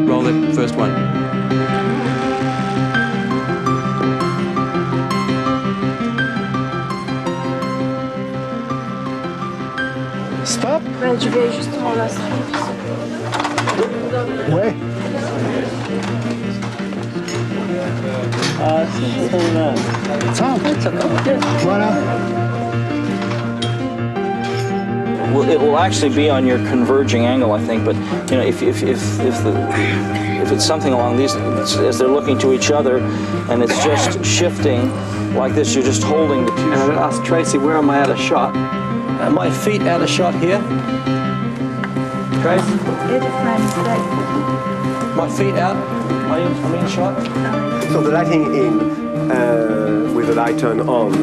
Roll it, first one. Stop. Ben, je vais justement là. Ouais. Ah, c'est trop là. Ça, voilà. Well, it will actually be on your converging angle, I think. But you know, if it's something along these, as they're looking to each other, and it's just shifting like this, you're just holding the two. And I'm going to ask Tracy, where am I out of shot? Are my feet out of shot here? Tracy? My feet out? Am I in shot? So the lighting in, with the light turned on,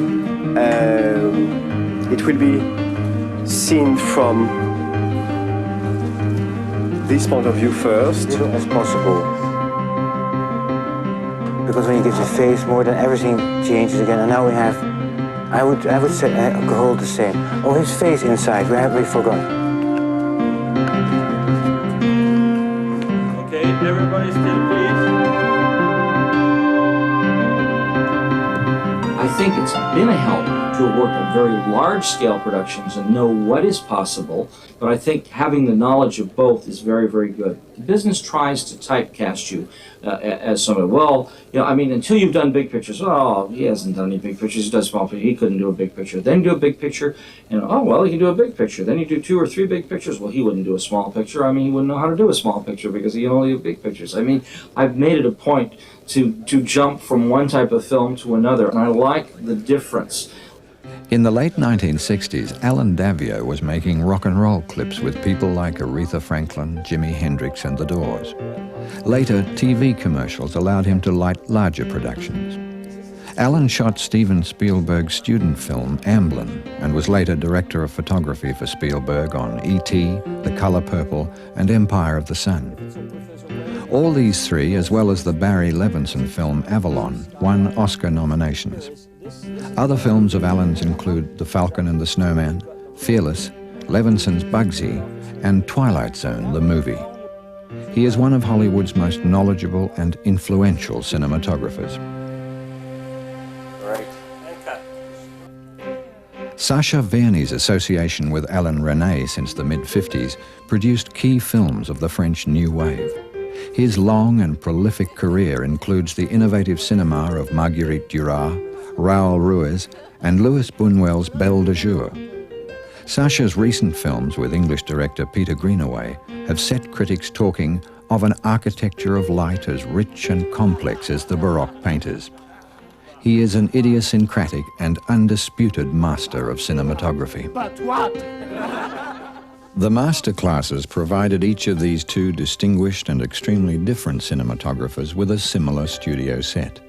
it will be seen from this point of view first. As possible. Because when you give the face more, then everything changes again. And now we have, I would say, hold the same. Oh, his face inside, we forgot. Okay, everybody still, please. I think it's been a help to have worked on very large-scale productions and know what is possible, but I think having the knowledge of both is very, very good. The business tries to typecast you as somebody, well, you know, I mean, until you've done big pictures, oh, he hasn't done any big pictures, he does small pictures, he couldn't do a big picture. Then do a big picture, and oh, well, he can do a big picture. Then you do 2 or 3 big pictures, well, he wouldn't do a small picture. I mean, he wouldn't know how to do a small picture because he only do big pictures. I mean, I've made it a point to jump from one type of film to another, and I like the difference. In the late 1960s, Alan Davio was making rock and roll clips with people like Aretha Franklin, Jimi Hendrix and The Doors. Later, TV commercials allowed him to light larger productions. Alan shot Steven Spielberg's student film Amblin and was later director of photography for Spielberg on E.T., The Color Purple and Empire of the Sun. All these three, as well as the Barry Levinson film Avalon, won Oscar nominations. Other films of Alan's include The Falcon and the Snowman, Fearless, Levinson's Bugsy, and Twilight Zone, the movie. He is one of Hollywood's most knowledgeable and influential cinematographers. Sacha Verney's association with Alain Resnais since the mid-50s produced key films of the French New Wave. His long and prolific career includes the innovative cinema of Marguerite Duras, Raoul Ruiz and Louis Buñuel's Belle de Jour. Sacha's recent films with English director Peter Greenaway have set critics talking of an architecture of light as rich and complex as the Baroque painters. He is an idiosyncratic and undisputed master of cinematography. But what? The master classes provided each of these two distinguished and extremely different cinematographers with a similar studio set.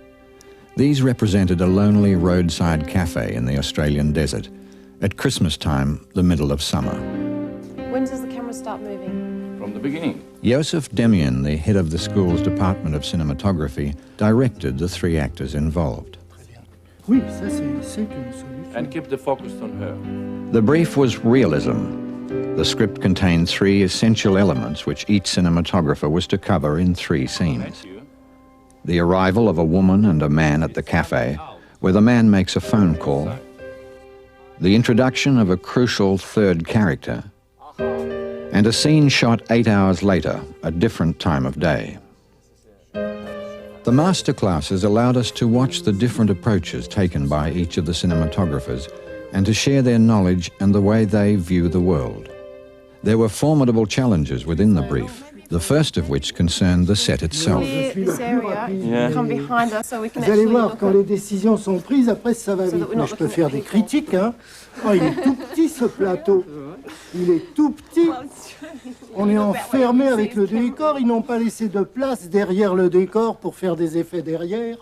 These represented a lonely roadside cafe in the Australian desert, at Christmas time, the middle of summer. When does the camera start moving? From the beginning. Joseph Demian, the head of the school's Department of Cinematography, directed the 3 actors involved. Oui, ça c'est une solution. And keep the focus on her. The brief was realism. The script contained 3 essential elements which each cinematographer was to cover in 3 scenes. The arrival of a woman and a man at the cafe, where the man makes a phone call, the introduction of a crucial 3rd character, and a scene shot 8 hours later, a different time of day. The masterclasses allowed us to watch the different approaches taken by each of the cinematographers and to share their knowledge and the way they view the world. There were formidable challenges within the brief, the first of which concerned the set itself. This area, come behind us so we can Vous allez actually voir, look quand at- les décisions sont prises, après ça va vite. Mais je peux faire des critiques, hein. Oh, il est tout petit ce plateau. Il est tout petit. On est enfermé avec le décor. Ils n'ont pas laissé de place derrière le décor pour faire des effets derrière.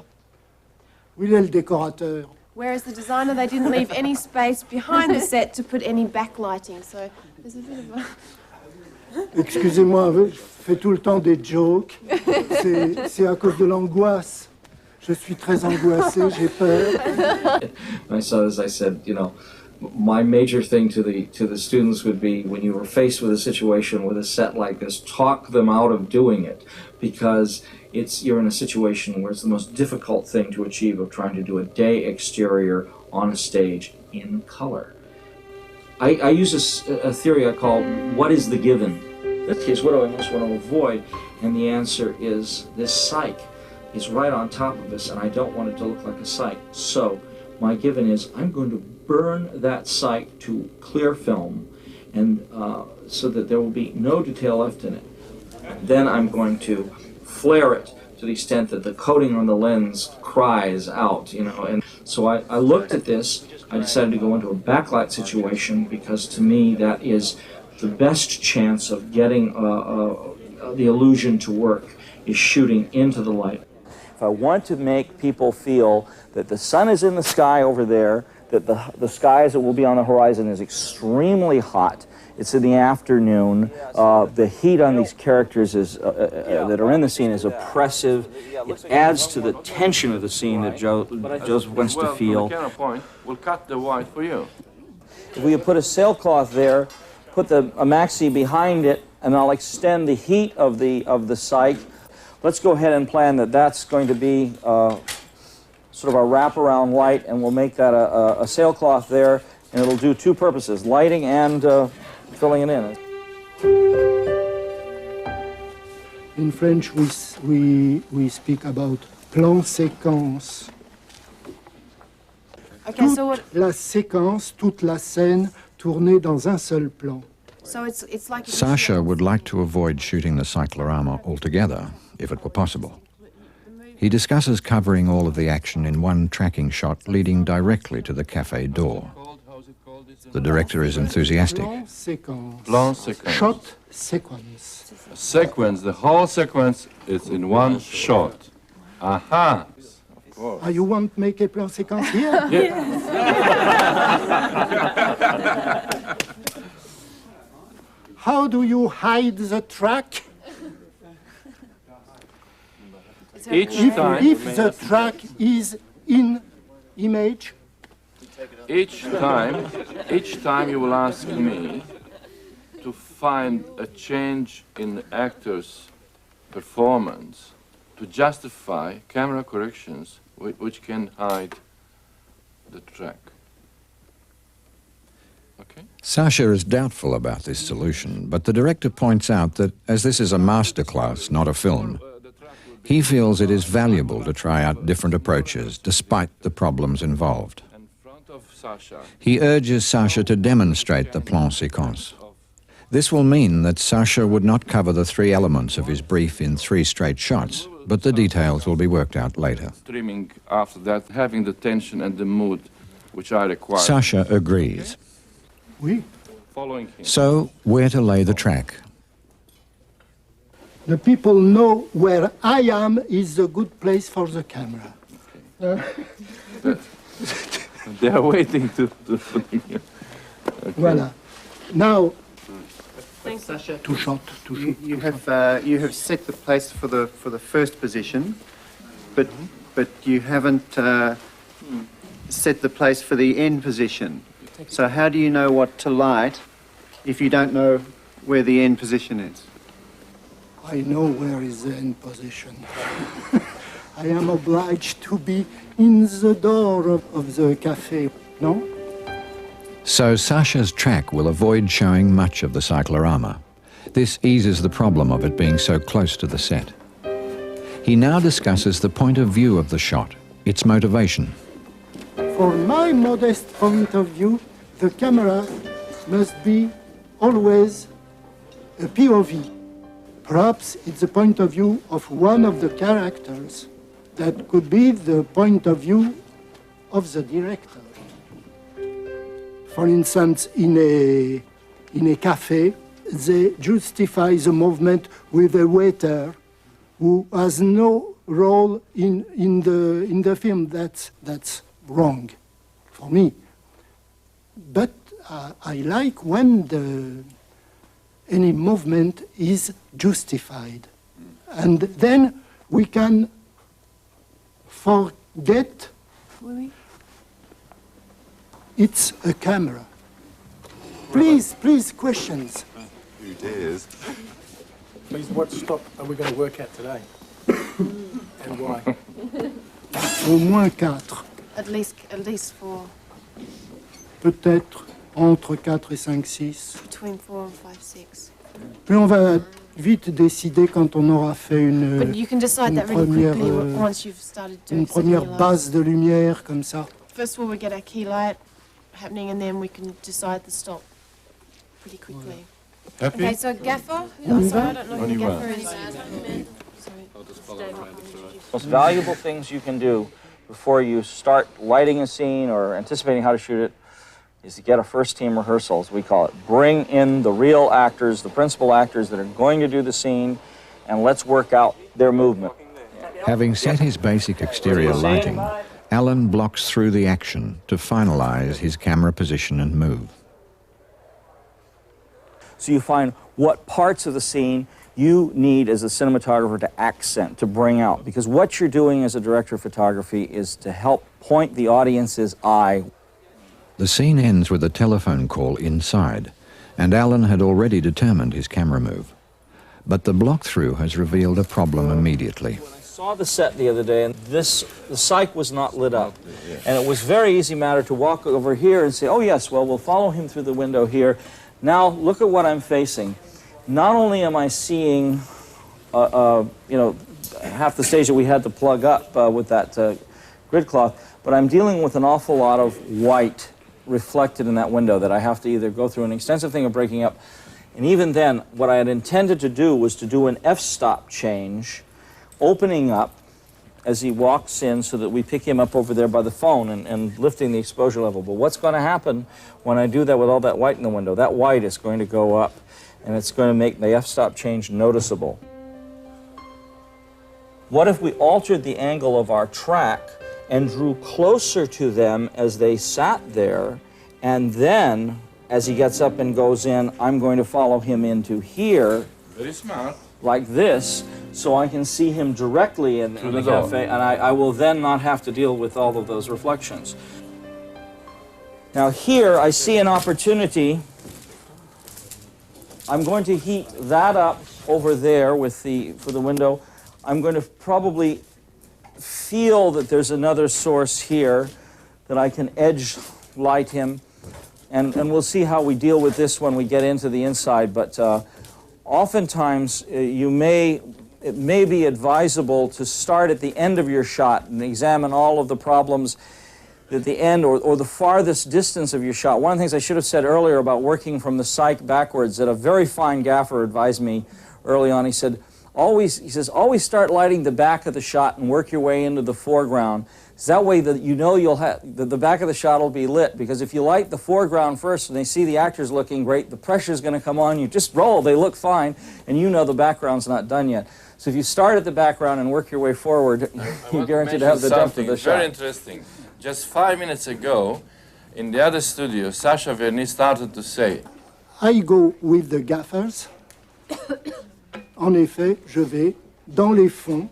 Où il est le décorateur? Whereas the designer, they didn't leave any space behind the set to put any backlighting. So there's a bit of a... Excusez-moi, je fais tout le temps des jokes. C'est à cause de l'angoisse. Je suis très angoissé, j'ai peur. So as I said, you know, my major thing to the students would be, when you were faced with a situation with a set like this, talk them out of doing it, because you're in a situation where it's the most difficult thing to achieve, of trying to do a day exterior on a stage in color. I use a theory I call, what is the given? In this case, what do I most want to avoid? And the answer is this cyc is right on top of us, and I don't want it to look like a cyc. So my given is, I'm going to burn that cyc to clear film, and so that there will be no detail left in it. Then I'm going to flare it to the extent that the coating on the lens cries out, you know. And so I looked at this. I decided to go into a backlight situation, because to me that is the best chance of getting the illusion to work, is shooting into the light. If I want to make people feel that the sun is in the sky over there, that the sky as it will be on the horizon is extremely hot, it's in the afternoon, the heat on these characters is, that are in the scene is oppressive, it adds to the tension of the scene that Joe wants to feel. From the camera point, we'll cut the white for you. If we put a sailcloth there, put a maxi behind it, and I'll extend the heat of the cyc. Let's go ahead and plan that that's going to be sort of a wraparound light, and we'll make that a sailcloth there, and it'll do two purposes, lighting and filling it in. In French, we speak about plan séquence. Okay, so what... La séquence, toute la scène tournée dans un seul plan. So it's like... Sasha would like to avoid shooting the cyclorama altogether, if it were possible. He discusses covering all of the action in one tracking shot leading directly to the cafe door. The director is enthusiastic. Plan séquence. Plan séquence. Shot sequence. A sequence, the whole sequence is in one shot. Aha! You want to make a plan séquence here? How do you hide the track? Each time, If the track is in image, each time you will ask me to find a change in the actor's performance to justify camera corrections which can hide the track. Okay? Sasha is doubtful about this solution, but the director points out that as this is a masterclass, not a film, he feels it is valuable to try out different approaches despite the problems involved. He urges Sasha to demonstrate the plan séquence. This will mean that Sasha would not cover the three elements of his brief in 3 straight shots, but the details will be worked out later. Trimming after that, having the tension and the mood which I require. Sasha agrees. oui. Following him. So, where to lay the track? The people know where I am is a good place for the camera. They are waiting to put in here. Okay. Voilà. Now, Thanks, Sasha. two shot. You have set the place for the first position, but you haven't set the place for the end position. So how do you know what to light if you don't know where the end position is? I know where is the end position. I am obliged to be in the door of the cafe, no? So Sasha's track will avoid showing much of the cyclorama. This eases the problem of it being so close to the set. He now discusses the point of view of the shot, its motivation. For my modest point of view, the camera must be always a POV. Perhaps it's the point of view of one of the characters. That could be the point of view of the director. For instance, in a cafe, they justify the movement with a waiter who has no role in the film. That's wrong. for me. But I like when any movement is justified. And then we can forget it's a camera. Please, questions. It is. Please, what stop are we going to work at today? And why? Au moins 4. At least 4. Peut-être entre 4 et 5, 6. Between 4 and 5, 6. Puis on va vite décider quand on aura fait But you can decide that really quickly once you've started doing une première base de lumière comme ça. First of all, we get our key light happening, and then we can decide the stop pretty quickly. Happy? Okay, so gaffer. On y Sorry, va? I don't know On who y the va. gaffer is. Most valuable things you can do before you start lighting a scene or anticipating how to shoot it is to get a first team rehearsal, as we call it. Bring in the real actors, the principal actors that are going to do the scene, and let's work out their movement. Having set his basic exterior lighting, Alan blocks through the action to finalize his camera position and move. So you find what parts of the scene you need as a cinematographer to accent, to bring out. Because what you're doing as a director of photography is to help point the audience's eye. The scene ends with a telephone call inside, and Alan had already determined his camera move. But the block-through has revealed a problem immediately. I saw the set the other day, and the cyc was not lit up. And it was a very easy matter to walk over here and say, oh yes, well, we'll follow him through the window here. Now, look at what I'm facing. Not only am I seeing, half the stage that we had to plug up with that grid cloth, but I'm dealing with an awful lot of white reflected in that window that I have to either go through an extensive thing of breaking up. And even then, what I had intended to do was to do an f-stop change, opening up as he walks in so that we pick him up over there by the phone and lifting the exposure level. But what's going to happen when I do that with all that white in the window? That white is going to go up, and it's going to make the f-stop change noticeable. What if we altered the angle of our track and drew closer to them as they sat there, and then, as he gets up and goes in, I'm going to follow him into here. Very smart. Like this, so I can see him directly in the cafe, and I will then not have to deal with all of those reflections. Now here, I see an opportunity. I'm going to heat that up over there for the window. I'm going to probably feel that there's another source here that I can edge light him, and we'll see how we deal with this when we get into the inside, but oftentimes it may be advisable to start at the end of your shot and examine all of the problems at the end or the farthest distance of your shot. One of the things I should have said earlier about working from the cyc backwards that a very fine gaffer advised me early on. He said, always start lighting the back of the shot and work your way into the foreground. So that way that you know you'll have the back of the shot will be lit, because if you light the foreground first and they see the actors looking great, the pressure's going to come on you. Just roll, they look fine, and you know the background's not done yet. So if you start at the background and work your way forward, you're guaranteed to have the depth of the shot. Very interesting. Just 5 minutes ago, in the other studio, Sacha Verny started to say, I go with the gaffers. En effet, je vais dans les fonds.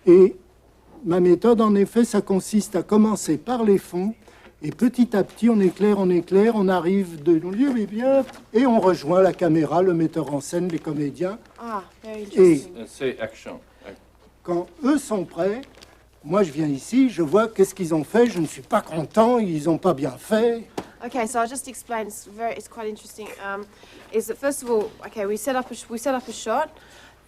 Et ma méthode, en effet, ça consiste à commencer par les fonds. Et petit à petit, on éclaire, on arrive de lieu et bien, et on rejoint la caméra, le metteur en scène, les comédiens. Ah, very Et say action. quand eux sont prêts, moi je viens ici, je vois qu'est-ce qu'ils ont fait, je ne suis pas content, ils n'ont pas bien fait. Okay, so I'll just explain. It's quite interesting. Is that first of all, okay, we set up a shot.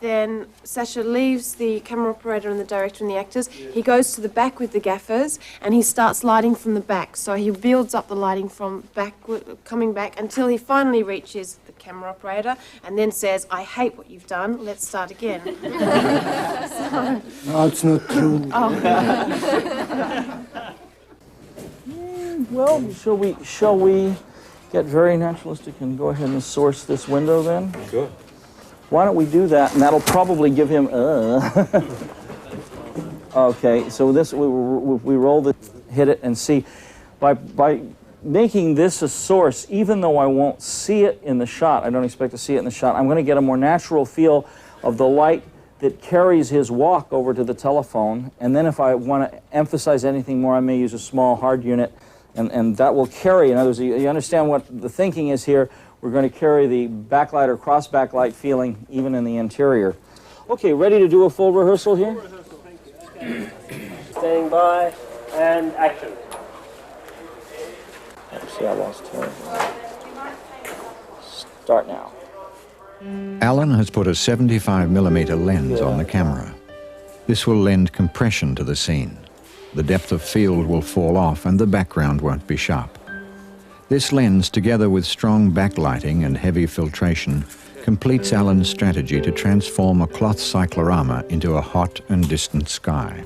Then Sacha leaves the camera operator and the director and the actors. He goes to the back with the gaffers and he starts lighting from the back. So he builds up the lighting from back, coming back, until he finally reaches the camera operator and then says, I hate what you've done, let's start again. No, it's not true. Well, shall we get very naturalistic and go ahead and source this window then? Sure. Why don't we do that, and that'll probably give him, Okay, so this, we roll the hit it and see. By making this a source, even though I won't see it in the shot, I don't expect to see it in the shot, I'm going to get a more natural feel of the light that carries his walk over to the telephone. And then if I want to emphasize anything more, I may use a small hard unit, and that will carry. In other words, you understand what the thinking is here. We're going to carry the backlight or cross backlight feeling even in the interior. Okay, ready to do a full rehearsal here? Standing by, and action. See, I lost time. Start now. Alan has put a 75mm lens on the camera. This will lend compression to the scene. The depth of field will fall off and the background won't be sharp. This lens, together with strong backlighting and heavy filtration, completes Alan's strategy to transform a cloth cyclorama into a hot and distant sky.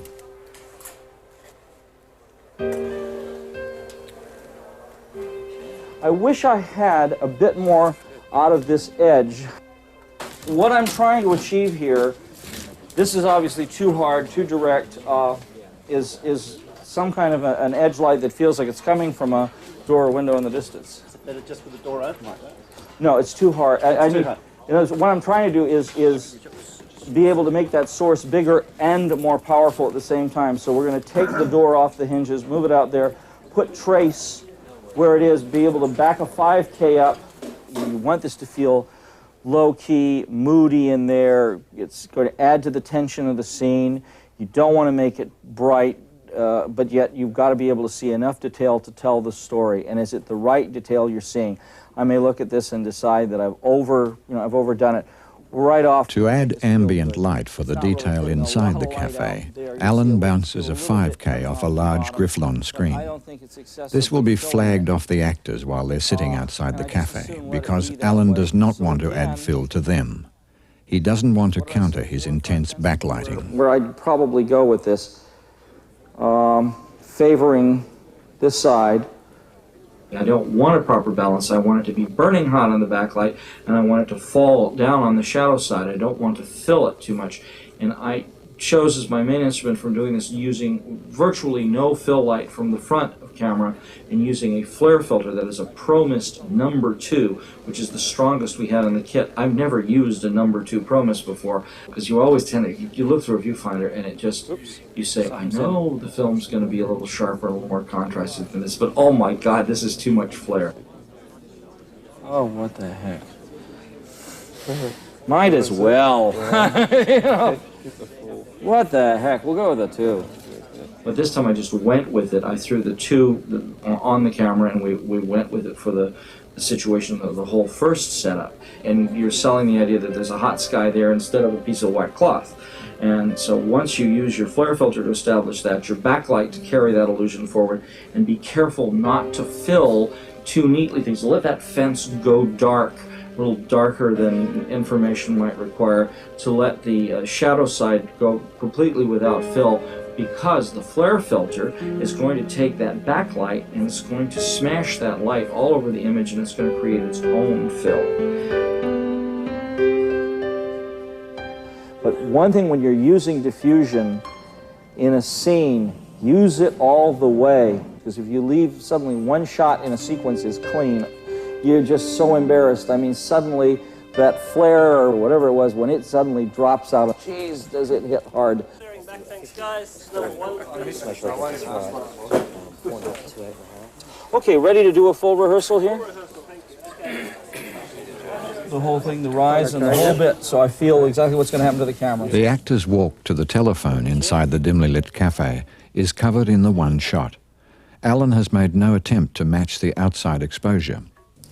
I wish I had a bit more out of this edge. What I'm trying to achieve here, this is obviously too hard, too direct, is some kind of an edge light that feels like it's coming from a door or window in the distance. Is it better just with the door open like that? No, it's too hard. What I'm trying to do is be able to make that source bigger and more powerful at the same time. So we're going to take the door off the hinges, move it out there, put trace where it is, be able to back a 5K up. You want this to feel low-key, moody in there. It's going to add to the tension of the scene. You don't want to make it bright, but yet you've got to be able to see enough detail to tell the story. And is it the right detail you're seeing? I may look at this and decide that I've overdone it. Right off. To add ambient light for the detail inside the cafe, Alan bounces a 5K off a large Grifflon screen. This will be flagged off the actors while they're sitting outside the cafe, because Alan does not want to add fill to them. He doesn't want to counter his intense backlighting. Where I'd probably go with this, favoring this side. I don't want a proper balance. I want it to be burning hot on the backlight, and I want it to fall down on the shadow side. I don't want to fill it too much. And I chose as my main instrument for doing this using virtually no fill light from the front of camera and using a flare filter that is a Pro Mist number 2, which is the strongest we had in the kit. I've never used a number 2 Pro Mist before, because you always tend to, you look through a viewfinder and it just, you say, I know the film's going to be a little sharper, a little more contrasted than this, but oh my God, this is too much flare. Oh, what the heck. Might as well. You know, what the heck? We'll go with the 2. But this time I just went with it. I threw the 2 on the camera, and we went with it for the situation of the whole first setup. And you're selling the idea that there's a hot sky there instead of a piece of white cloth. And so once you use your flare filter to establish that, your backlight to carry that illusion forward, and be careful not to fill too neatly things. Let that fence go dark, a little darker than information might require, to let the shadow side go completely without fill, because the flare filter is going to take that backlight and it's going to smash that light all over the image, and it's going to create its own fill. But one thing when you're using diffusion in a scene, use it all the way, because if you leave suddenly one shot in a sequence is clean, you're just so embarrassed. I mean, suddenly that flare or whatever it was, when it suddenly drops out, geez, does it hit hard. Thanks, guys. Number 1. Okay, ready to do a full rehearsal here? The whole thing, the rise and the whole bit, so I feel exactly what's going to happen to the camera. The actor's walk to the telephone inside the dimly lit cafe is covered in the one shot. Alan has made no attempt to match the outside exposure.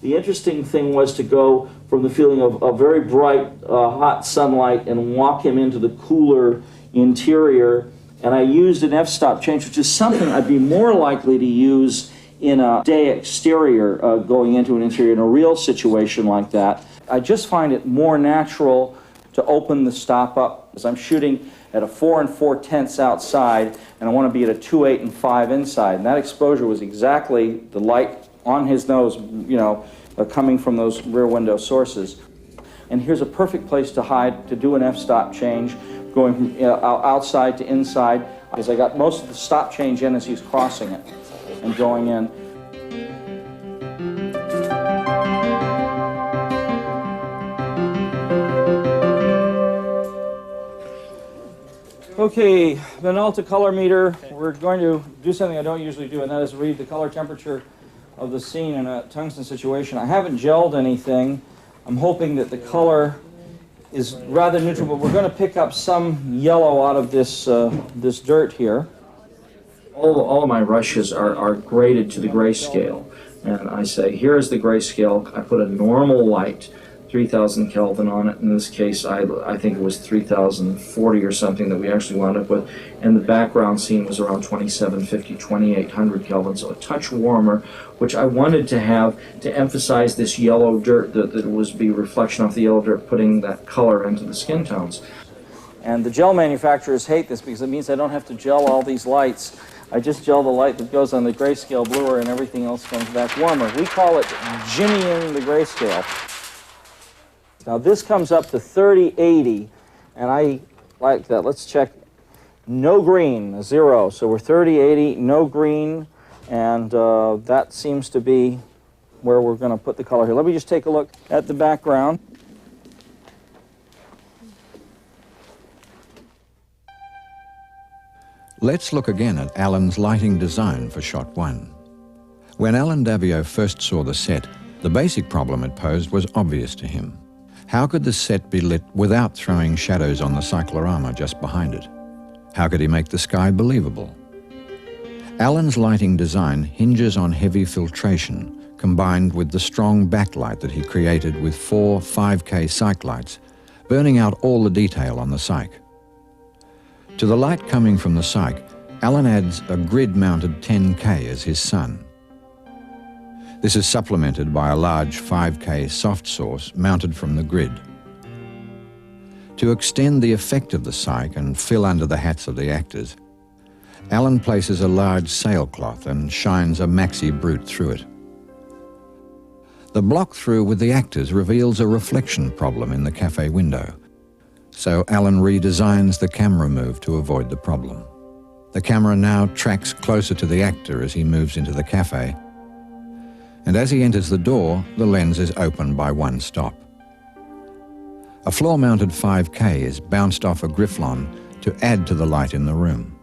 The interesting thing was to go from the feeling of a very bright, hot sunlight and walk him into the cooler interior. And I used an f-stop change, which is something I'd be more likely to use in a day exterior, going into an interior in a real situation like that. I just find it more natural to open the stop up, because I'm shooting at a 4 4/10 outside, and I want to be at a 2, 8, and 5 inside. And that exposure was exactly the light on his nose, you know, coming from those rear window sources. And here's a perfect place to hide, to do an f-stop change, going from outside to inside. Because I got most of the stop change in as he's crossing it and going in. Okay, Minolta color meter. We're going to do something I don't usually do, and that is read the color temperature of the scene in a tungsten situation. I haven't gelled anything. I'm hoping that the color is rather neutral, but we're going to pick up some yellow out of this, this dirt here. All of my rushes are graded to the grayscale. And I say, here is the grayscale. I put a normal light, 3,000 Kelvin on it. In this case, I think it was 3,040 or something that we actually wound up with. And the background scene was around 2,750, 2,800 Kelvin, so a touch warmer, which I wanted to have to emphasize this yellow dirt, that was be reflection off the yellow dirt, putting that color into the skin tones. And the gel manufacturers hate this because it means I don't have to gel all these lights. I just gel the light that goes on the grayscale bluer and everything else comes back warmer. We call it jimmying the grayscale. Now this comes up to 3080, and I like that. Let's check. No green, 0. So we're 3080, no green, and that seems to be where we're going to put the color here. Let me just take a look at the background. Let's look again at Alan's lighting design for shot 1. When Alan Davio first saw the set, the basic problem it posed was obvious to him. How could the set be lit without throwing shadows on the cyclorama just behind it? How could he make the sky believable? Alan's lighting design hinges on heavy filtration combined with the strong backlight that he created with 4 5K cyc lights, burning out all the detail on the cyc. To the light coming from the cyc, Alan adds a grid-mounted 10K as his sun. This is supplemented by a large 5K soft source mounted from the grid. To extend the effect of the cyc and fill under the hats of the actors, Alan places a large sailcloth and shines a maxi brute through it. The block through with the actors reveals a reflection problem in the cafe window, so Alan redesigns the camera move to avoid the problem. The camera now tracks closer to the actor as he moves into the cafe, and as he enters the door, the lens is opened by one stop. A floor-mounted 5K is bounced off a Grifflon to add to the light in the room,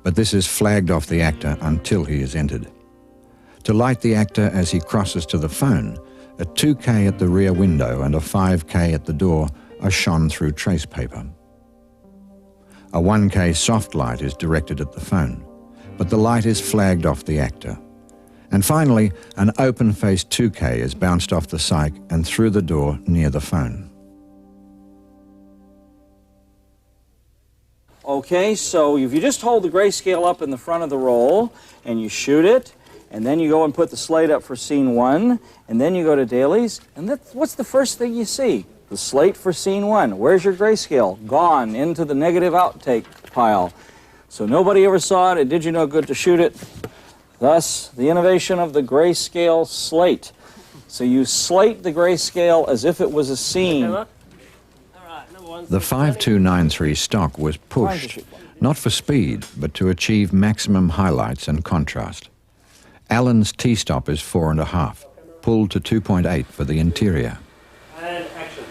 but this is flagged off the actor until he is entered. To light the actor as he crosses to the phone, a 2K at the rear window and a 5K at the door are shone through trace paper. A 1K soft light is directed at the phone, but the light is flagged off the actor. And finally, an open-face 2K is bounced off the cyc and through the door near the phone. Okay, so if you just hold the grayscale up in the front of the roll and you shoot it, and then you go and put the slate up for scene 1, and then you go to dailies, and what's the first thing you see? The slate for scene 1. Where's your grayscale? Gone into the negative outtake pile. So nobody ever saw it. It did you no good to shoot it. Thus, the innovation of the grayscale slate. So you slate the grayscale as if it was a scene. The 5293 stock was pushed, not for speed, but to achieve maximum highlights and contrast. Alan's T-stop is 4.5, pulled to 2.8 for the interior. And action.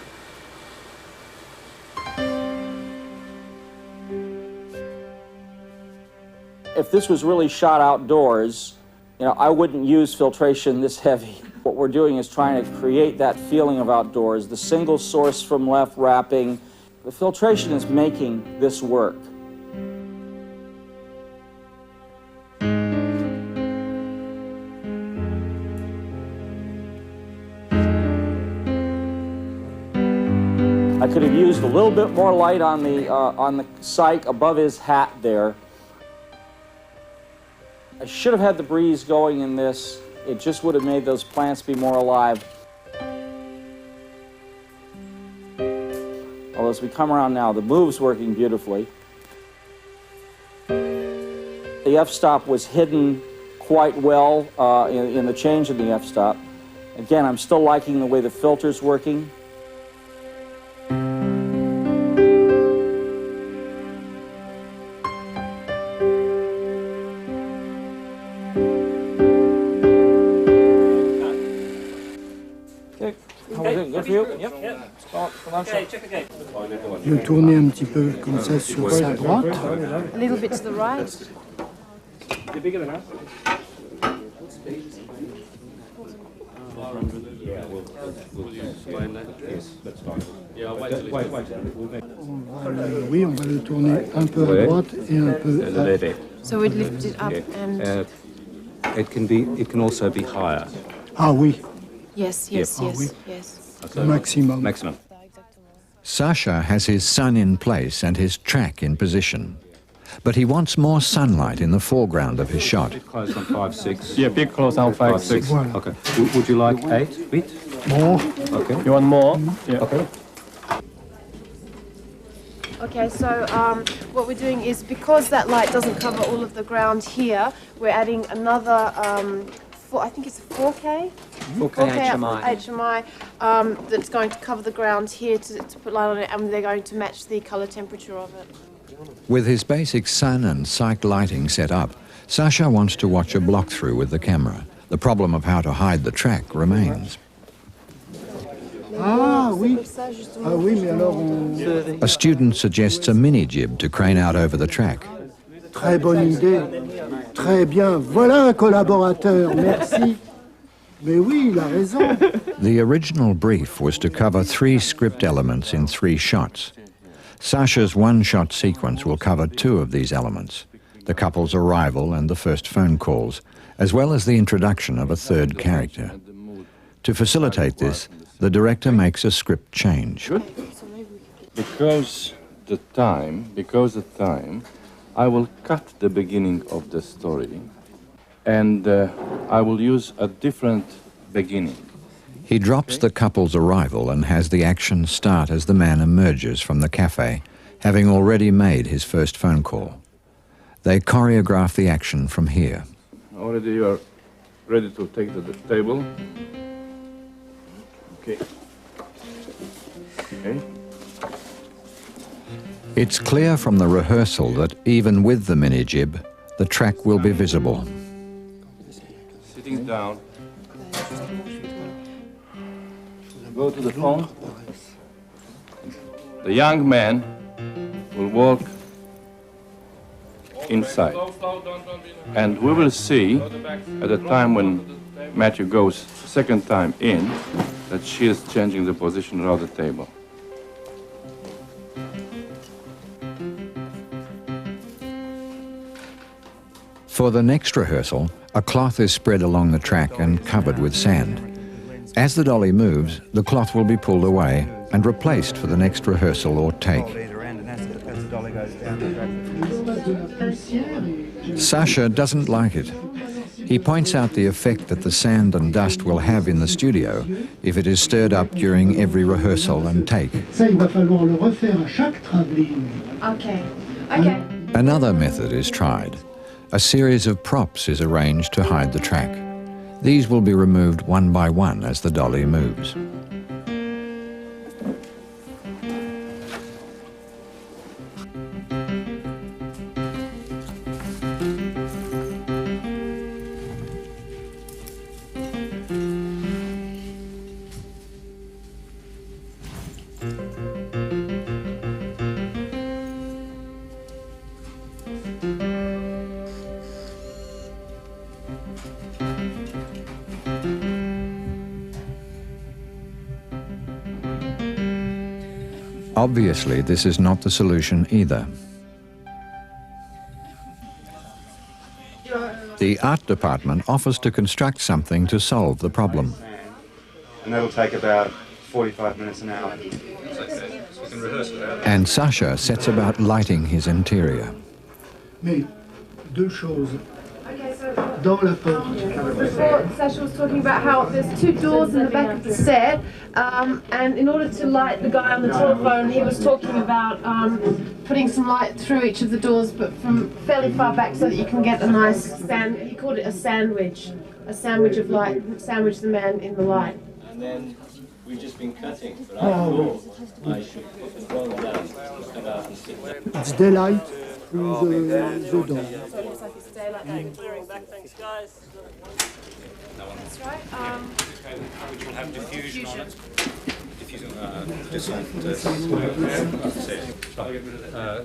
If this was really shot outdoors, I wouldn't use filtration this heavy. What we're doing is trying to create that feeling of outdoors, the single source from left wrapping. The filtration is making this work. I could have used a little bit more light on the cyc above his hat there. I should have had the breeze going in this. It just would have made those plants be more alive. Although as we come around now, the move's working beautifully. The f-stop was hidden quite well in the change of the f-stop. Again, I'm still liking the way the filter's working. Okay. How was it? Good for you? Yep. Okay, check again. Le tourner un petit peu comme ça sur sa droite. A little bit to the right. You're bigger than us. Oui, on va le tourner un peu à droite et un peu à... So we'd lift it up and... It can also be higher. Ah oui, Yes, yes, yes, yes. maximum. Maximum. Sasha has his sun in place and his track in position. But he wants more sunlight in the foreground of his shot. Close on 5, 6. Yeah, big close on 5, 6. Voilà. Okay. Would you like 8 bit? More. Okay. You want more? Yeah. Okay. Okay, so what we're doing is, because that light doesn't cover all of the ground here, we're adding another, I think it's a 4K? 4K HMI that's going to cover the ground here to put light on it, and they're going to match the colour temperature of it. With his basic sun and psych lighting set up, Sasha wants to watch a block-through with the camera. The problem of how to hide the track remains. Ah oui, ah oui, mais alors on... A student suggests a mini-jib to crane out over the track. Très bonne idée, très bien, voilà un collaborateur, merci. Mais oui, il a raison. The original brief was to cover 3 script elements in 3 shots. Sasha's one-shot sequence will cover 2 of these elements, the couple's arrival and the first phone calls, as well as the introduction of a 3rd character. To facilitate this, the director makes a script change. Good. Because the time, I will cut the beginning of the story, and I will use a different beginning. He drops the couple's arrival and has the action start as the man emerges from the cafe, having already made his first phone call. They choreograph the action from here. Already you are ready to take the table. Okay. Okay. It's clear from the rehearsal that even with the mini-jib, the track will be visible. Sitting down. Go to the phone. The young man will walk inside. And we will see at the time when Matthew goes second time in that she is changing the position around the table. For the next rehearsal, a cloth is spread along the track and covered with sand. As the dolly moves, the cloth will be pulled away and replaced for the next rehearsal or take. Sasha doesn't like it. He points out the effect that the sand and dust will have in the studio if it is stirred up during every rehearsal and take. Okay, okay. Another method is tried. A series of props is arranged to hide the track. These will be removed one by one as the dolly moves. Obviously, this is not the solution either. The art department offers to construct something to solve the problem. And that'll take about 45 minutes an hour. And Sasha sets about lighting his interior. Mais deux choses. Dans la porte. Before, Sasha was talking about how there's 2 doors in the back of the set, and in order to light the guy on the telephone, he was talking about putting some light through each of the doors, but from fairly far back so that you can get a nice he called it a sandwich of light, sandwich the man in the light. And then we've just been cutting, but I thought I should put the roll down, cut out and sit there. It's daylight. plus dedans. So it looks like it's daylight. That's right. Which will have diffusion on it. Diffusion,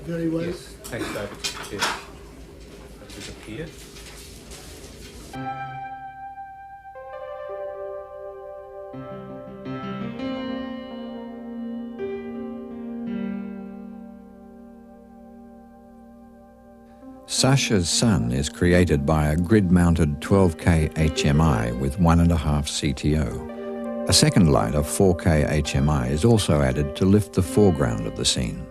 Very well. Yes, thanks, David. Cheers. That disappeared. Sasha's sun is created by a grid-mounted 12K HMI with 1.5 CTO. A second light of 4K HMI is also added to lift the foreground of the scene.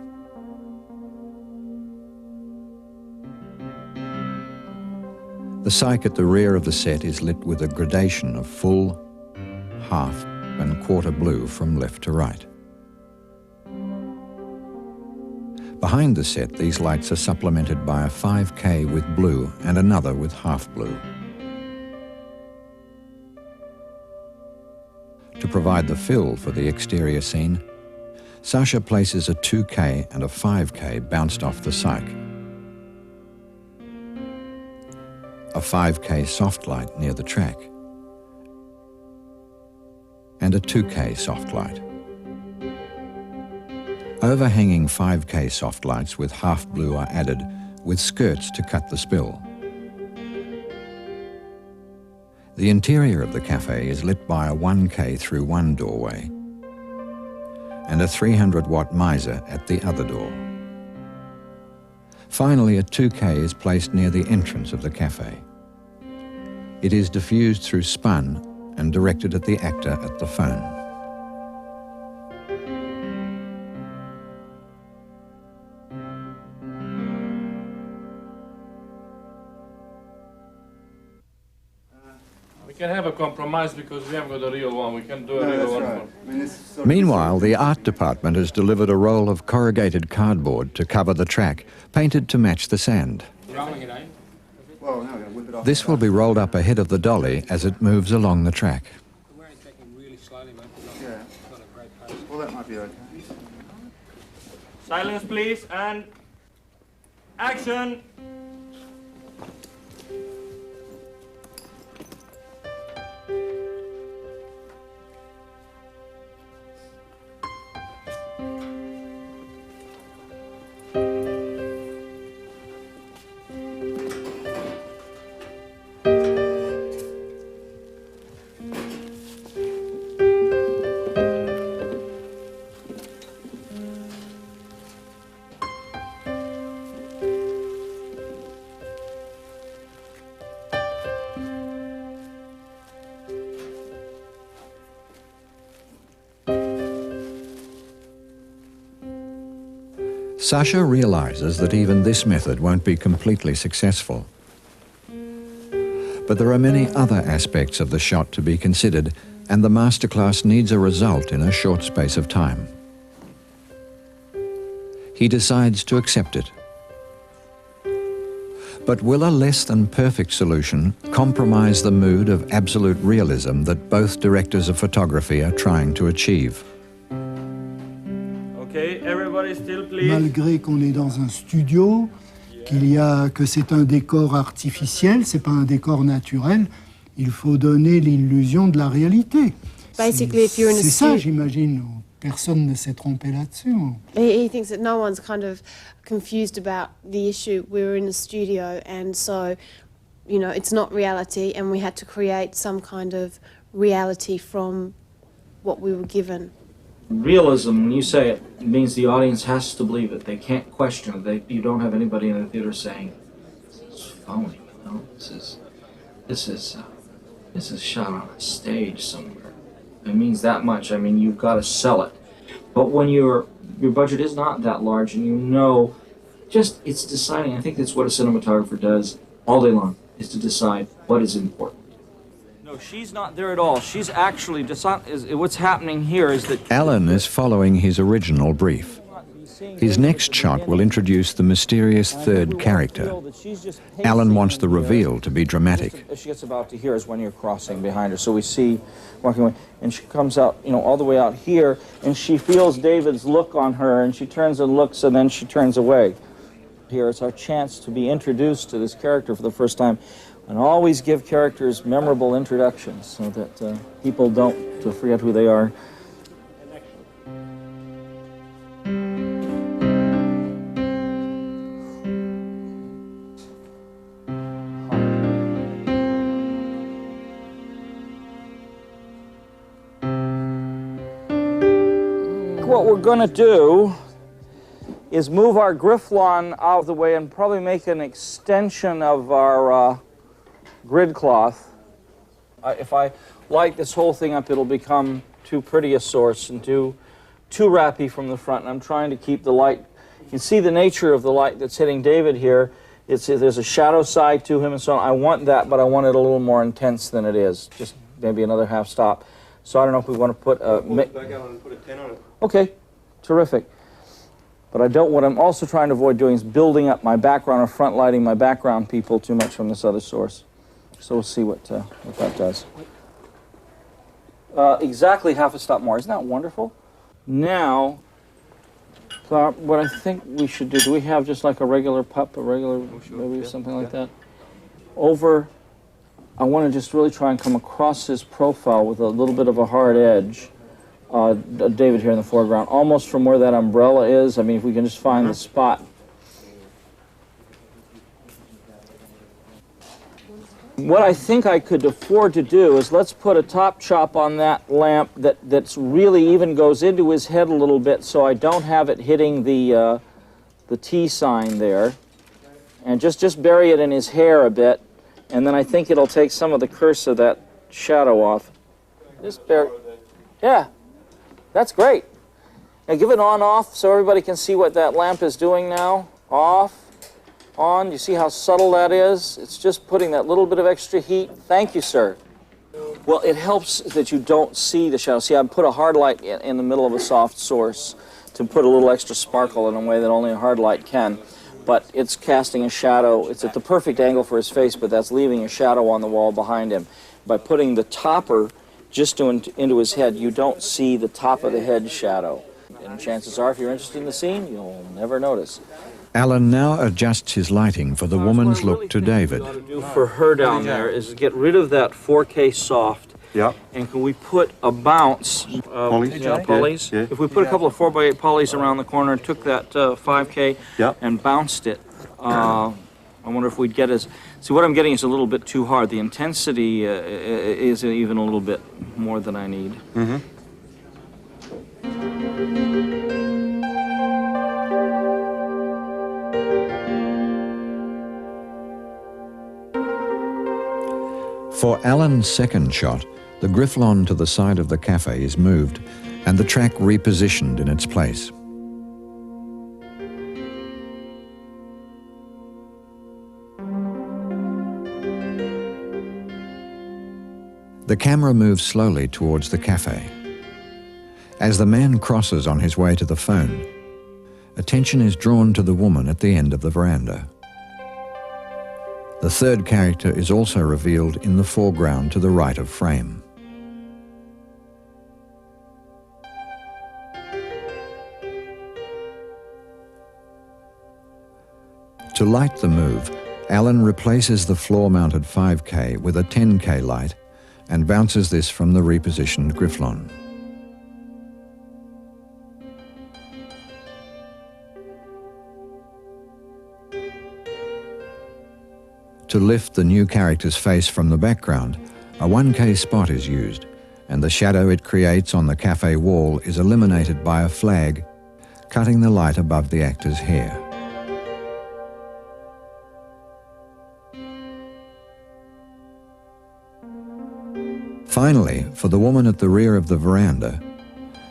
The cyc at the rear of the set is lit with a gradation of full, half, and quarter blue from left to right. Behind the set, these lights are supplemented by a 5K with blue and another with half blue. To provide the fill for the exterior scene, Sasha places a 2K and a 5K bounced off the cyc. A 5K soft light near the track, and a 2K soft light. Overhanging 5K soft lights with half blue are added with skirts to cut the spill. The interior of the cafe is lit by a 1K through one doorway and a 300-watt miser at the other door. Finally, a 2K is placed near the entrance of the cafe. It is diffused through spun and directed at the actor at the phone. We can have a compromise because we haven't got a real one. We can do a real one. Meanwhile, the art department has delivered a roll of corrugated cardboard to cover the track, painted to match the sand. This will be rolled up ahead of the dolly as it moves along the track. Well, that might be okay. Silence, please, and action. Sasha realizes that even this method won't be completely successful. But there are many other aspects of the shot to be considered, and the masterclass needs a result in a short space of time. He decides to accept it. But will a less than perfect solution compromise the mood of absolute realism that both directors of photography are trying to achieve? Okay, everybody still, please. Malgré qu'on est dans un studio, que c'est un décor artificiel, c'est pas un décor naturel, il faut donner l'illusion de la réalité. Basically, if you're in a C'est ça, j'imagine. Personne ne s'est trompé là-dessus. He thinks that no one's kind of confused about the issue. We were in a studio, and so, you know, it's not reality, and we had to create some kind of reality from what we were given. Realism, when you say it, it means the audience has to believe it. They can't question it. You don't have anybody in the theater saying, "This is phony." You know, this is shot on a stage somewhere. It means that much. I mean, you've got to sell it. But when your budget is not that large, and you know, it's deciding. I think that's what a cinematographer does all day long, is to decide what is important. No, she's not there at all. She's actually, what's happening here is that Alan is following his original brief. His next shot will introduce the mysterious third character. Alan wants the reveal to be dramatic. As she gets about to here is when you're crossing behind her. So we see walking away, and she comes out, you know, all the way out here, and she feels David's look on her, and she turns and looks, and then she turns away. Here, it's our chance to be introduced to this character for the first time, and always give characters memorable introductions so that people don't forget who they are. What we're going to do is move our Grifflon out of the way and probably make an extension of our grid cloth. If I light this whole thing up, it'll become too pretty a source and too wrappy from the front. And I'm trying to keep the light. You can see the nature of the light that's hitting David here. There's a shadow side to him and so on. I want that, but I want it a little more intense than it is. Just maybe another half stop. So I don't know if we want to put a... Pull it back out and put a 10 on it. Okay, terrific. But what I'm also trying to avoid doing is building up my background or front lighting my background people too much from this other source. So we'll see what that does. Exactly half a stop more. Isn't that wonderful? Now, what I think we should do we have just like a regular pup, maybe something like that? I want to just really try and come across his profile with a little bit of a hard edge. David here in the foreground, almost from where that umbrella is. I mean, if we can just find the spot. What I think I could afford to do is let's put a top chop on that lamp that's really even goes into his head a little bit so I don't have it hitting the T sign there. And just bury it in his hair a bit, and then I think it'll take some of the curse of that shadow off. Just bury. Yeah. That's great. Now give it on-off so everybody can see what that lamp is doing now. Off, on. You see how subtle that is? It's just putting that little bit of extra heat. Thank you, sir. Well, it helps that you don't see the shadow. See, I put a hard light in the middle of a soft source to put a little extra sparkle in a way that only a hard light can. But it's casting a shadow. It's at the perfect angle for his face, but that's leaving a shadow on the wall behind him. By putting the topper just into his head, you don't see the top of the head shadow. And chances are, if you're interested in the scene, you'll never notice. Alan now adjusts his lighting for the woman's look to David. What we ought to do for her down there is get rid of that 4K soft. Yeah. And can we put a bounce of polys? Yeah. If we put a couple of 4x8 polys around the corner and took that 5K and bounced it, I wonder if we'd get as... See, what I'm getting is a little bit too hard. The intensity is even a little bit more than I need. Mm-hmm. For Alan's second shot, the Grifflon to the side of the cafe is moved and the track repositioned in its place. The camera moves slowly towards the cafe. As the man crosses on his way to the phone, attention is drawn to the woman at the end of the veranda. The third character is also revealed in the foreground to the right of frame. To light the move, Alan replaces the floor-mounted 5K with a 10K light and bounces this from the repositioned Grifflon. To lift the new character's face from the background, a 1K spot is used, and the shadow it creates on the cafe wall is eliminated by a flag, cutting the light above the actor's hair. Finally, for the woman at the rear of the veranda,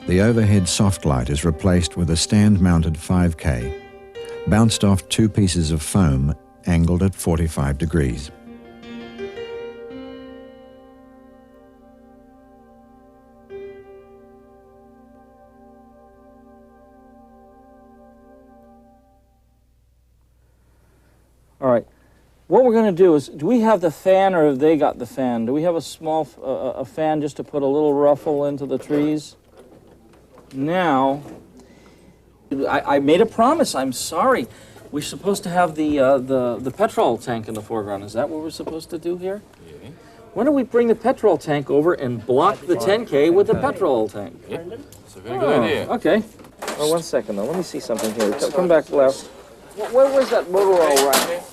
the overhead soft light is replaced with a stand-mounted 5K, bounced off two pieces of foam angled at 45 degrees. All right. What we're going to do is, do we have the fan or have they got the fan? Do we have a small a fan just to put a little ruffle into the trees? Now, I made a promise, I'm sorry. we're supposed to have the petrol tank in the foreground. Is that what we're supposed to do here? Yeah. Why don't we bring the petrol tank over and block the 10K with the petrol tank? Yep. It's a very good idea. Okay. Oh, 1 second though. Let me see something here. Come back left. Where was that motor oil rack?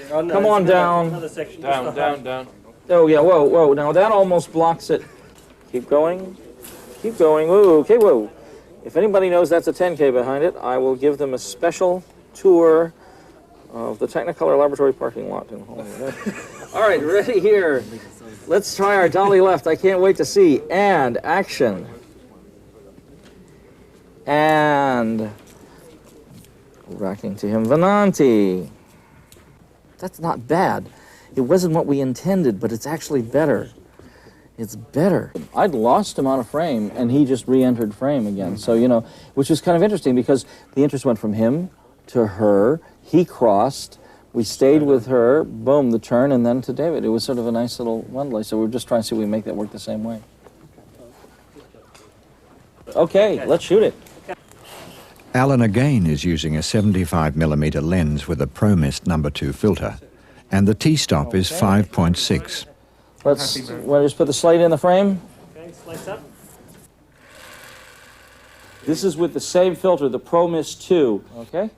Come on down. Down. Oh yeah. Whoa. Now that almost blocks it. Keep going. Keep going. Whoa. Okay. Whoa. If anybody knows that's a 10K behind it, I will give them a special tour of the Technicolor Laboratory parking lot. All right, ready here. Let's try our dolly left. I can't wait to see. And action. And racking to him, Venanti. That's not bad. It wasn't what we intended, but it's actually better. It's better. I'd lost him on a frame, and he just re-entered frame again. So, you know, which is kind of interesting because the interest went from him to her. He crossed. We stayed with her. Boom, the turn, and then to David. It was sort of a nice little one-lay. So we're just trying to see if we make that work the same way. Okay, let's shoot it. Alan again is using a 75mm lens with a ProMist #2 filter, and the T-stop is 5.6. Let's just put the slate in the frame. Okay, slice up. This is with the same filter, the ProMist 2, okay?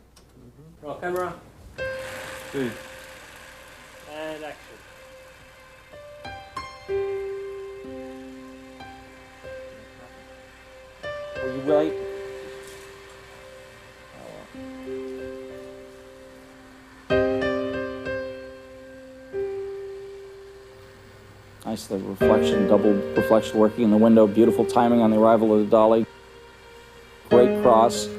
Roll camera. And action. Are you right? Nice, the reflection, double reflection working in the window. Beautiful timing on the arrival of the dolly. Great cross.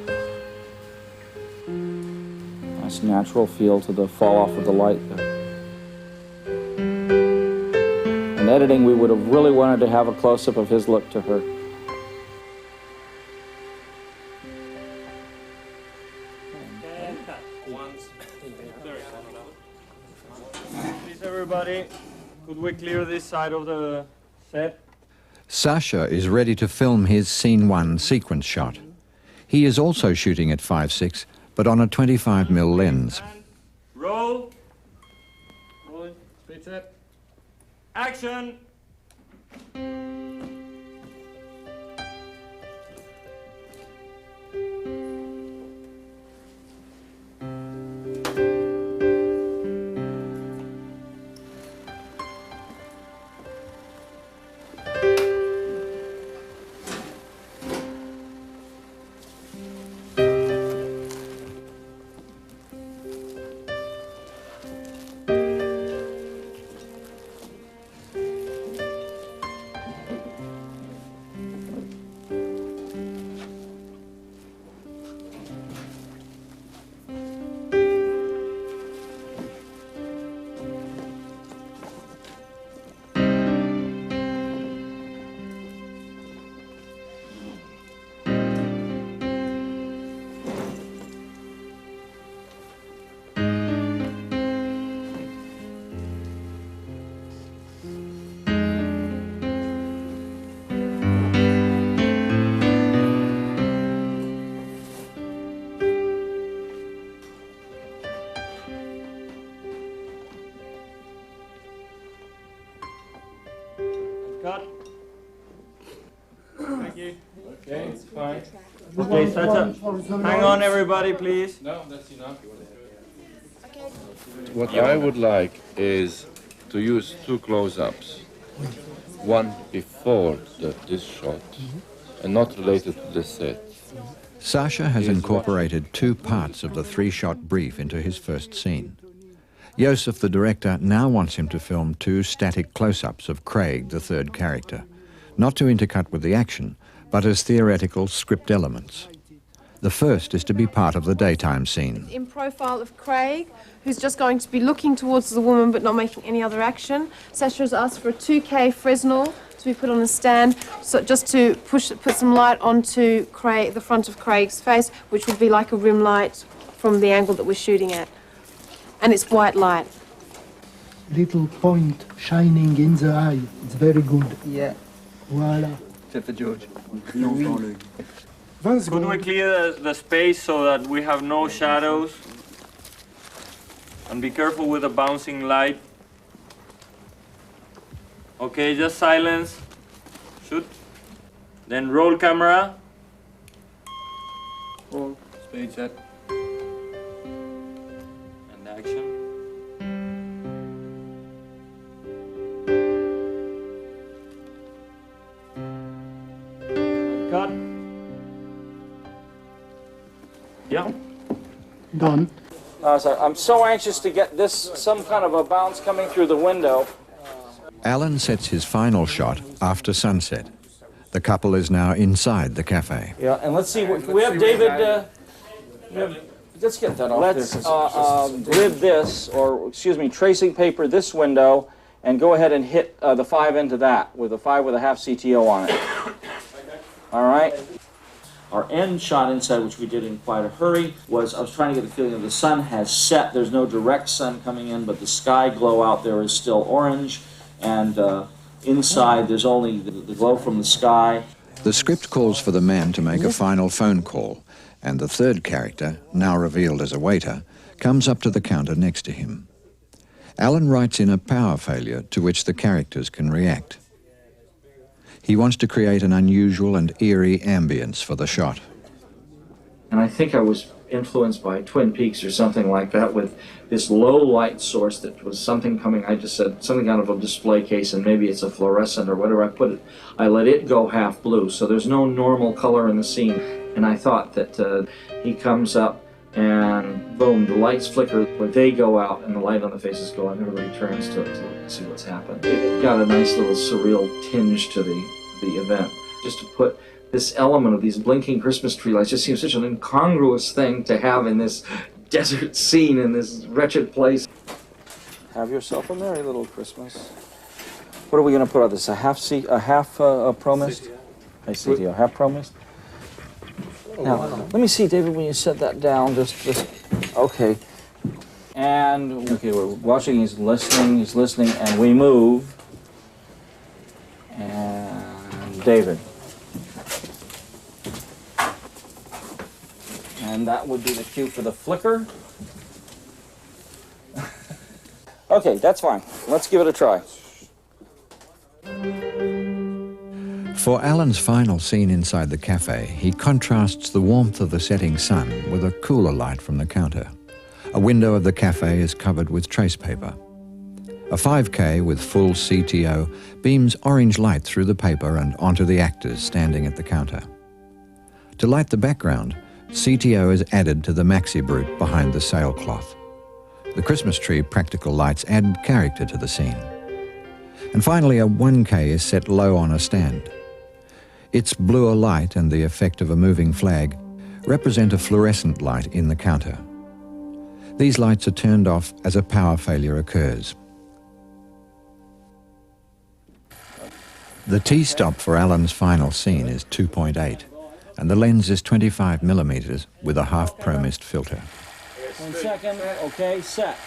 Nice natural feel to the fall off of the light there. In editing, we would have really wanted to have a close-up of his look to her. And cut. Please, everybody, could we clear this side of the set? Sasha is ready to film his Scene 1 sequence shot. He is also shooting at 5.6, but on a 25mm lens. Roll. Rolling. Speed set. Action. Cut. Thank you. Okay, it's fine. Okay, hang on, everybody, please. No, that's enough. What I would like is to use two close-ups. One before this shot, and not related to the set. Sasha has incorporated 2 parts of the 3-shot brief into his first scene. Joseph, the director, now wants him to film 2 static close-ups of Craig, the third character, not to intercut with the action, but as theoretical script elements. The first is to be part of the daytime scene. In profile of Craig, who's just going to be looking towards the woman but not making any other action. Sasha has asked for a 2K Fresnel to be put on the stand, so just to put some light onto Craig, the front of Craig's face, which would be like a rim light from the angle that we're shooting at. And it's white light. Little point shining in the eye. It's very good. Yeah. Voilà. Except for George. 20 Could we secondes. clear the space so that we have no shadows? And be careful with the bouncing light. Okay, just silence. Shoot. Then roll camera. Roll. Speed set. And action. And cut. Yeah. Done. So I'm so anxious to get this, some kind of a bounce coming through the window. Alan sets his final shot after sunset. The couple is now inside the cafe. Yeah, and let's see, we have David, let's get that off. Let's grid this, or excuse me, tracing paper this window, and go ahead and hit the 5 into that, with a 5 with a half CTO on it. All right? Our end shot inside, which we did in quite a hurry, was I was trying to get the feeling that the sun has set. There's no direct sun coming in, but the sky glow out there is still orange, and inside there's only the glow from the sky. The script calls for the man to make a final phone call, and the third character, now revealed as a waiter, comes up to the counter next to him. Alan writes in a power failure to which the characters can react. He wants to create an unusual and eerie ambience for the shot. And I think I was influenced by Twin Peaks or something like that, with this low light source that was something coming, I just said something out of a display case, and maybe it's a fluorescent or whatever I put it. I let it go half blue, so there's no normal color in the scene. And I thought that he comes up and boom, the lights flicker where they go out and the light on the faces go out and everybody turns to it to see what's happened. It got a nice little surreal tinge to the event. Just to put this element of these blinking Christmas tree lights just seems such an incongruous thing to have in this desert scene in this wretched place. Have yourself a merry little Christmas. What are we going to put on this? A half promist? A CTO, half promist? Now, let me see, David, when you set that down, just, okay. And, okay, we're watching, he's listening, and we move. And David. And that would be the cue for the flicker. Okay, that's fine. Let's give it a try. For Alan's final scene inside the cafe, he contrasts the warmth of the setting sun with a cooler light from the counter. A window of the cafe is covered with trace paper. A 5K with full CTO beams orange light through the paper and onto the actors standing at the counter. To light the background, CTO is added to the maxi brute behind the sailcloth. The Christmas tree practical lights add character to the scene. And finally, a 1K is set low on a stand. Its bluer light and the effect of a moving flag represent a fluorescent light in the counter. These lights are turned off as a power failure occurs. The T-stop for Alan's final scene is 2.8, and the lens is 25mm with a half promist filter. 1 second, okay, set.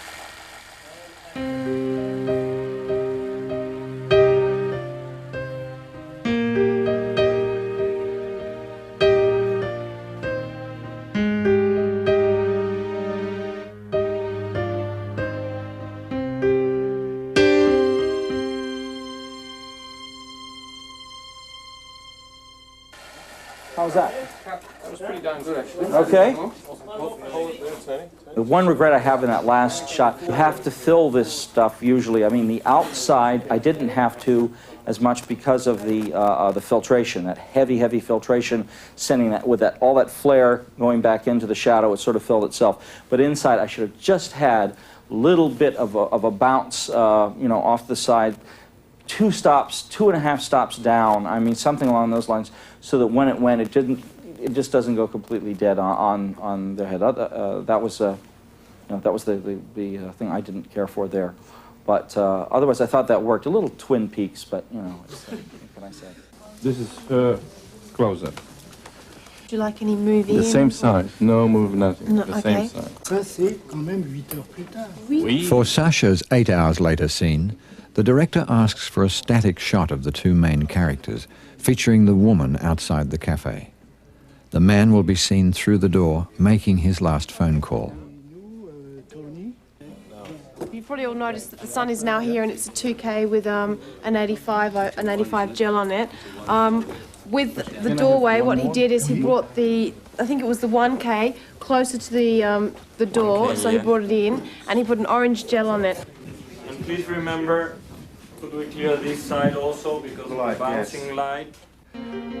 How's that? That was pretty darn good, actually. Okay. The one regret I have in that last shot, you have to fill this stuff usually. I mean, the outside, I didn't have to as much because of the filtration, that heavy filtration, sending that with all that flare going back into the shadow. It sort of filled itself. But inside, I should have just had a little bit of a bounce, off the side. 2 stops, 2.5 stops down. I mean, something along those lines, so that when it went, it just doesn't go completely dead on their head. That was the thing I didn't care for there. But otherwise, I thought that worked. A little Twin Peaks, but what can I say? This is her closer. Would you like any movie? The same size, no move, nothing. No, the okay. same size. Ça, c'est quand même 8 heures plus tard. Oui. For Sasha's 8 hours later scene, the director asks for a static shot of the 2 main characters, featuring the woman outside the cafe. The man will be seen through the door making his last phone call. You probably all noticed that the sun is now here and it's a 2K with an 85 gel on it. With the doorway, what he did is he brought I think it was the 1K closer to the door, 1K, so he yeah. brought it in and he put an orange gel on it. And please remember, could we clear this side also because of the bouncing light?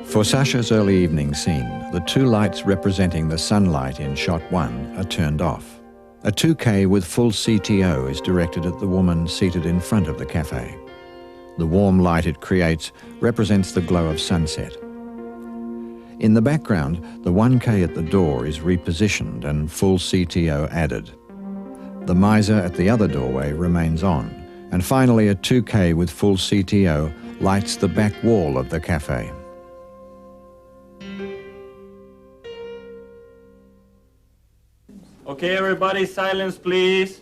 For Sasha's early evening scene, the two lights representing the sunlight in shot 1 are turned off. A 2K with full CTO is directed at the woman seated in front of the cafe. The warm light it creates represents the glow of sunset. In the background, the 1K at the door is repositioned and full CTO added. The miser at the other doorway remains on, and finally a 2K with full CTO lights the back wall of the cafe. Okay, everybody, silence, please.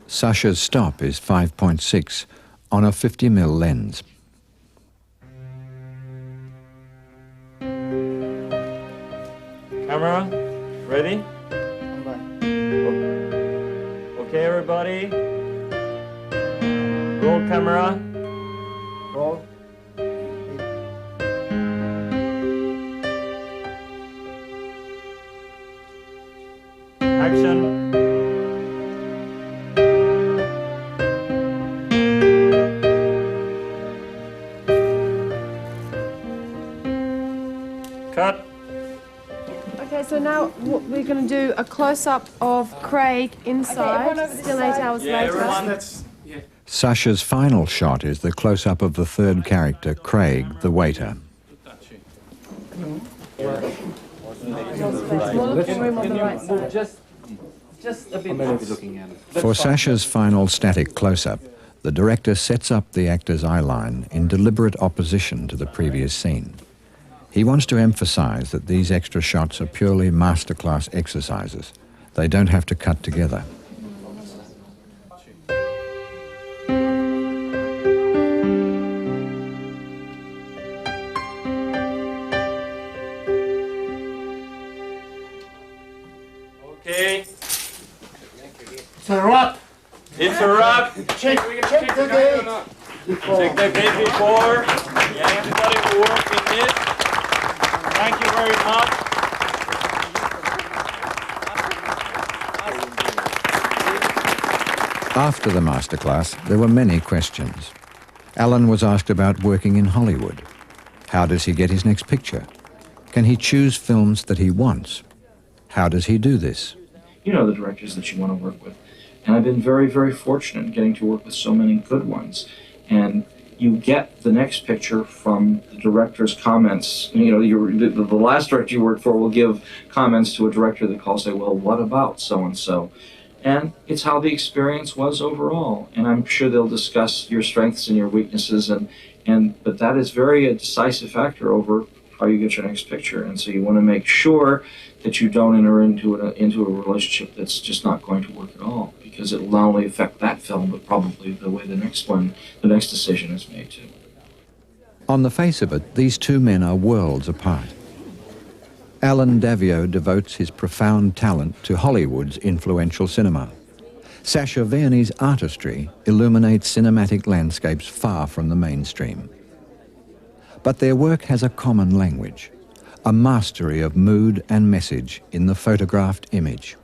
Sasha's stop is 5.6 on a 50mm lens. Camera, ready? Okay, everybody. Roll camera. Roll. Action. Cut. Okay, so now we're going to do a close-up of Craig inside, still 8 hours later. Sasha's final shot is the close-up of the third character, Craig, the waiter. Just a bit. For Sasha's final static close-up, the director sets up the actor's eyeline in deliberate opposition to the previous scene. He wants to emphasize that these extra shots are purely masterclass exercises. They don't have to cut together. Okay. It's a wrap. It's a wrap. Check the date. Check the date before. Yeah, everybody who worked in this. Thank you very much. After the masterclass, there were many questions. Alan was asked about working in Hollywood. How does he get his next picture? Can he choose films that he wants? How does he do this? You know the directors that you want to work with. And I've been very, very fortunate in getting to work with so many good ones. And you get the next picture from the director's comments. You know, the last director you worked for will give comments to a director that calls, say, well, what about so-and-so? And it's how the experience was overall. And I'm sure they'll discuss your strengths and your weaknesses. But that is very a decisive factor over how you get your next picture. And so you want to make sure that you don't enter into a relationship that's just not going to work at all, because it will not only affect that film, but probably the way the next decision is made too. On the face of it, these two men are worlds apart. Alan Davio devotes his profound talent to Hollywood's influential cinema. Sacha Vianney's artistry illuminates cinematic landscapes far from the mainstream. But their work has a common language, a mastery of mood and message in the photographed image.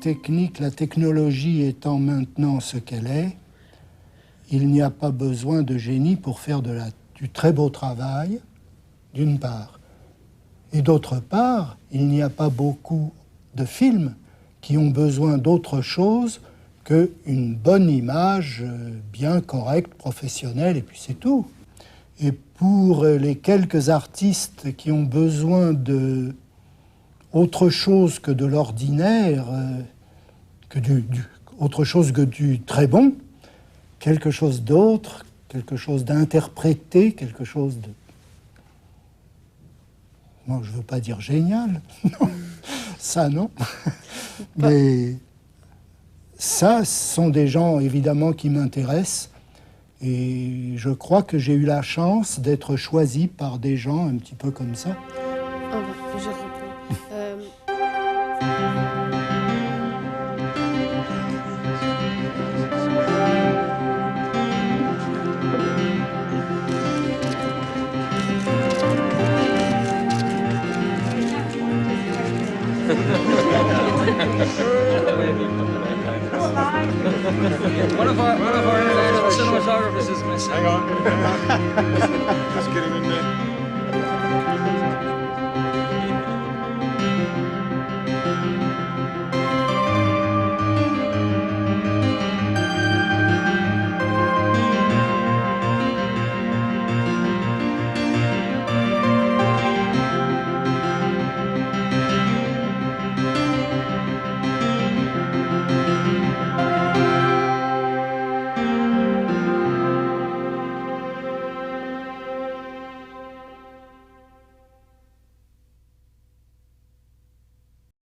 technique, la technologie étant maintenant ce qu'elle est, il n'y a pas besoin de génie pour faire du très beau travail, d'une part. Et d'autre part, il n'y a pas beaucoup de films qui ont besoin d'autre chose qu'une bonne image bien correcte, professionnelle, et puis c'est tout. Et pour les quelques artistes qui ont besoin de autre chose que de l'ordinaire, autre chose que du très bon, quelque chose d'autre, quelque chose d'interprété, quelque chose de... Moi, je ne veux pas dire génial, non, ça non. Mais ça, ce sont des gens évidemment qui m'intéressent. Et je crois que j'ai eu la chance d'être choisi par des gens un petit peu comme ça. Oh, je réponds. One of our international cinematographers is missing. Hang on. Let's get him in there.